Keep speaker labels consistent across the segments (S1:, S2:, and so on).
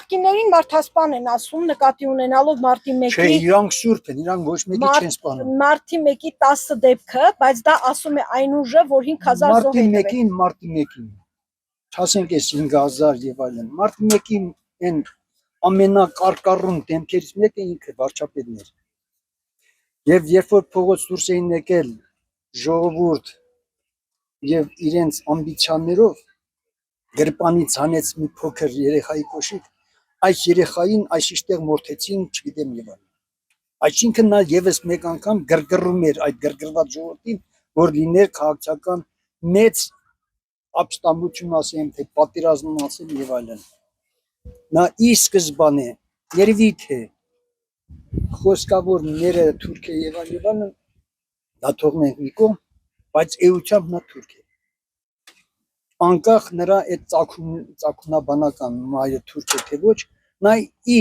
S1: Նախկիններին մարդասպան են ասում, նկատի ունենալով մարտի 1-ի
S2: Չէ, իրանք սուրբ են, իրանք ոչ մեկի չեն սպանում։
S1: Մարտի 1-ի 10 դեպքը, բայց դա ասում է այն ուժը, որ 5000 զոհ է տվել։
S2: Մարտի 1-ին, չասենք էս 5000 եւ այլն։ Մարտի 1-ին այն ամենակարկառուն դեմքերից մեկը ինքը վարչապետն էր։ Եվ երբ որ փողոց դուրս էին եկել ժողովուրդ եւ իրենց ամբիցիաներով գրպանից հանեց մի փոքր երեխայի կոշիկ, այս երեխային այսիշտեղ մորթեցին, չգիտեմ եւ այլն։ Այսինքն նա եւս մեկ անգամ գրգռում էր այդ գրգռված ժողովրդին, որ լիներ քաղաքական մեծ ապստամբություն ասեմ, թե պատերազմ ասեմ եւ այլն։ Նա ի սկզբանե երևի թե խոսքավորները թուրք է եւ այլն, դա թողնենք մի կողմ, բայց էությամբ նա թուրք է։ Անկախ նրա այդ ծագումնաբանական մայրը թուրք է թե ոչ, նա ի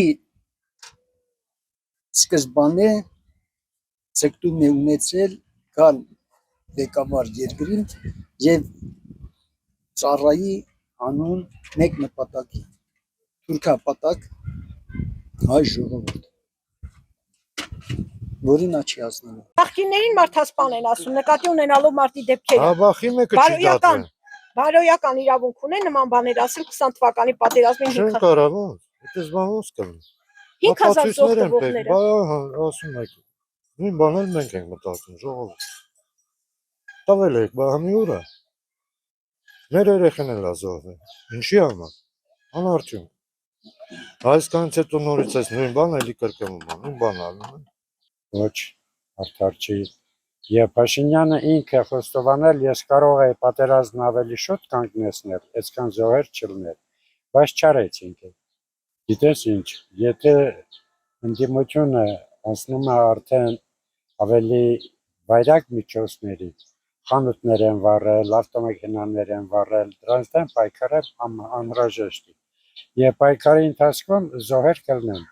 S2: սկզբանե ցկտում է ունեցել գալ ղեկավար երկրին եւ ծառայի անուն մեկ նպատակի թուրքապատակ հայ ժողովուրդ, որին աչի ազնելու։
S1: Նախկիններին մարդասպան են ասում, նկատի ունենալով մարտի դեպքերը։
S3: Աբախի մեկը չի դատվել։
S1: Բարոյական իրավունք ունեն նման բաներ ասել 20 թվականի պատերազմին 5
S3: Չեն կարող, այդպես բան ոնց կլինի։
S1: 5000 զոհ տվողները։
S3: Բա ասում եք, նույն բան էլ մենք ենք մտածում, ժողովուրդ։ Տվել եք, բա մի ուր է։ Մեր երեխան էլ ազոհվել։ Ինչի համար։ Անարդյուն։ Այսքանից հետո նորից այս նույն բանը էլի կրկնում, նույն բանը անում են։
S4: Ոչ, արդար չի։ Եվ Փաշինյանը ինքը խոստովանել, ես կարող եի պատերազմն ավելի շուտ կանգնեցնել, այսքան զոհեր չլիներ, բայց չարեց ինքը։ Գիտես ինչ, եթե ընդդիմությունը անցնում է արդեն ավելի վայրագ միջոցների, խանութներ են վառել, ավտոմեքենաներ են վառել, դրանց դեմ պայքարել անհրաժեշտ է։ Եվ պայքարի ընթացքում զոհեր կլինեն,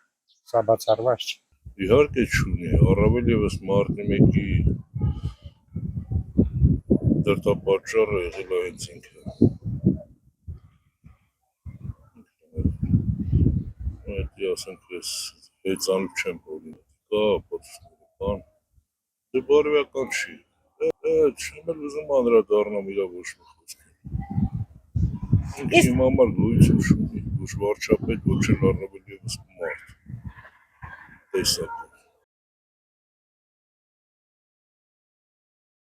S4: սա բացառված չէ։
S5: Իհարկե չունի, առավել ևս մարտի 1-ի դրդապատճառը եղել է հենց ինքը։ Այդ ասենք ես հեծանուց չեմ բոլին, կա պատասխանական, դե բարոյական չի, չեմ էլ ուզում անդրադառնամ իրա ոչ մի խոսքի։ Ինքը իմ համար գոյություն չունի, ոչ վարչապետ, ոչ էլ առավել ևս մարդ տեսակ։